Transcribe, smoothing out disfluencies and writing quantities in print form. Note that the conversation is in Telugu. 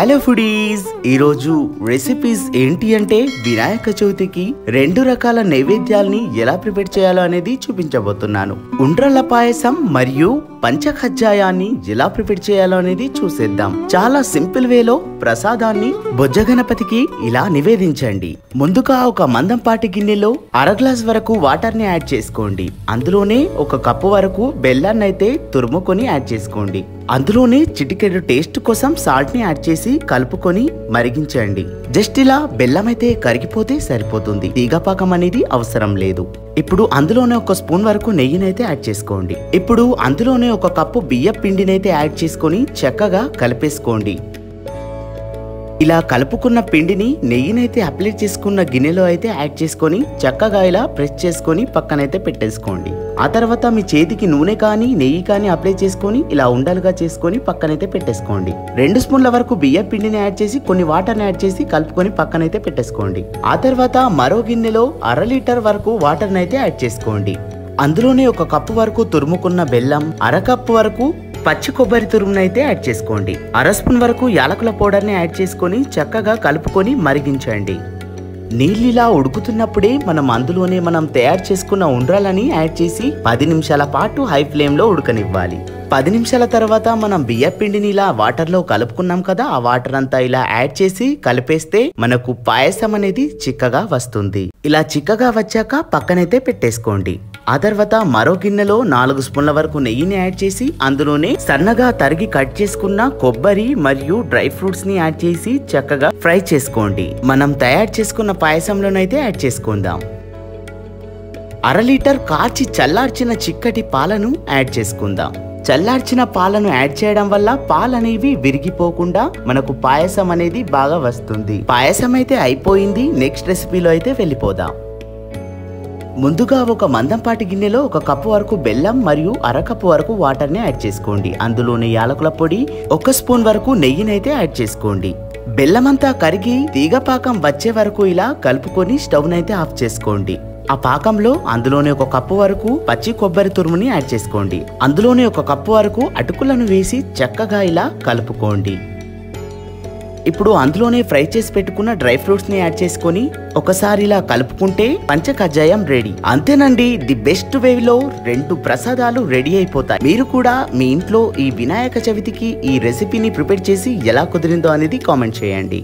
హలో ఫుడీస్, ఈరోజు రెసిపీస్ ఏంటి అంటే వినాయక చవితికి రెండు రకాల నైవేద్యాల్ని ఎలా ప్రిపేర్ చేయాలో అనేది చూపించబోతున్నాను. ఉండ్రల పాయసం మరియు పంచఖజ్జాయాన్ని ఎలా ప్రిపేర్ చేయాలో అనేది చూసేద్దాం. చాలా సింపుల్ వేలో ప్రసాదాన్ని బొజ్జ గణపతికి ఇలా నివేదించండి. ముందుగా ఒక మందంపాటి గిన్నెలో అర గ్లాస్ వరకు వాటర్ ని యాడ్ చేసుకోండి. అందులోనే ఒక కప్పు వరకు బెల్లాన్ని అయితే తురుముకొని యాడ్ చేసుకోండి. అందులోనే చిటికెడు టేస్ట్ కోసం సాల్ట్ ని యాడ్ చేసి కలుపుకొని మరిగించండి. జస్ట్ ఇలా బెల్లం అయితే కరిగిపోతే సరిపోతుంది. తీగపాకం అనేది అవసరం లేదు. ఇప్పుడు అందులోనే ఒక స్పూన్ వరకు నెయ్యినైతే యాడ్ చేసుకోండి. ఇప్పుడు అందులోనే ఒక కప్పు బియ్య పిండినైతే యాడ్ చేసుకొని చక్కగా కలిపేసుకోండి. ఇలా కలుపుకున్న పిండిని నెయ్యినైతే అప్లై చేసుకున్న గిన్నెలో అయితే యాడ్ చేసుకొని చక్కగా ఇలా ప్రెస్ చేసుకొని పక్కనైతే పెట్టేసుకోండి. ఆ తర్వాత మీ చేతికి నూనె కానీ నెయ్యి కానీ అప్లై చేసుకొని ఇలా ఉండలుగా చేసుకొని పక్కనైతే పెట్టేసుకోండి. 2 స్పూన్ల వరకు బియ్య పిండిని యాడ్ చేసి కొన్ని వాటర్ని యాడ్ చేసి కలుపుకొని పక్కనైతే పెట్టేసుకోండి. ఆ తర్వాత మరో గిన్నెలో 1/2 లీటర్ వరకు వాటర్ని అయితే యాడ్ చేసుకోండి. అందులోనే ఒక కప్పు వరకు తురుముకున్న బెల్లం, అర కప్పు వరకు పచ్చి కొబ్బరి తురుమునైతే యాడ్ చేసుకోండి. 1/2 స్పూన్ వరకు యాలకుల పౌడర్ని యాడ్ చేసుకొని చక్కగా కలుపుకొని మరిగించండి. నీళ్ళిలా ఉడుకుతున్నప్పుడే అందులోనే మనం తయారు చేసుకున్న ఉండ్రాలని యాడ్ చేసి 10 నిమిషాల పాటు హై ఫ్లేమ్ లో ఉడకనివ్వాలి. 10 నిమిషాల తర్వాత మనం బియ్య పిండిని ఇలా వాటర్ లో కలుపుకున్నాం కదా, ఆ వాటర్ అంతా ఇలా యాడ్ చేసి కలిపేస్తే మనకు పాయసం అనేది చిక్కగా వస్తుంది. ఇలా చిక్కగా వచ్చాక పక్కనైతే పెట్టేసుకోండి. ఆ తర్వాత మరో గిన్నెలో 4 స్పూన్ల వరకు నెయ్యిని యాడ్ చేసి అందులోనే సన్నగా తరిగి కట్ చేసుకున్న కొబ్బరి మరియు డ్రై ఫ్రూట్స్ ని యాడ్ చేసి చక్కగా ఫ్రై చేసుకోండి. మనం తయారు చేసుకున్న పాయసంలోనైతే యాడ్ చేసుకుందాం. 1/2 లీటర్ కాచి చల్లార్చిన చిక్కటి పాలను యాడ్ చేసుకుందాం. చల్లార్చిన పాలను యాడ్ చేయడం వల్ల పాలు అనేవి విరిగిపోకుండా మనకు పాయసం అనేది బాగా వస్తుంది. పాయసం అయితే అయిపోయింది. నెక్స్ట్ రెసిపీలో అయితే వెళ్ళిపోదాం. ముందుగా ఒక మందంపాటి గిన్నెలో ఒక కప్పు వరకు బెల్లం మరియు అరకప్పు వరకు వాటర్ ని యాడ్ చేసుకోండి. అందులోనే యాలకుల పొడి, 1 స్పూన్ వరకు నెయ్యినైతే యాడ్ చేసుకోండి. బెల్లం అంతా కరిగి తీగపాకం వచ్చే వరకు ఇలా కలుపుకొని స్టవ్ నైతే ఆఫ్ చేసుకోండి. ఆ పాకంలో అందులోనే ఒక కప్పు వరకు పచ్చి కొబ్బరి తురుముని యాడ్ చేసుకోండి. అందులోనే ఒక కప్పు వరకు అటుకులను వేసి చక్కగా ఇలా కలుపుకోండి. ఇప్పుడు అందులోనే ఫ్రై చేసి పెట్టుకున్న డ్రై ఫ్రూట్స్ ని యాడ్ చేసుకొని ఒకసారి ఇలా కలుపుకుంటే పంచఖజ్జాయం రెడీ. అంతేనండి, ది బెస్ట్ వేలో 2 ప్రసాదాలు రెడీ అయిపోతాయి. మీరు కూడా మీ ఇంట్లో ఈ వినాయక చవితికి ఈ రెసిపీని ప్రిపేర్ చేసి ఎలా కుదిరిందో అనేది కామెంట్ చేయండి.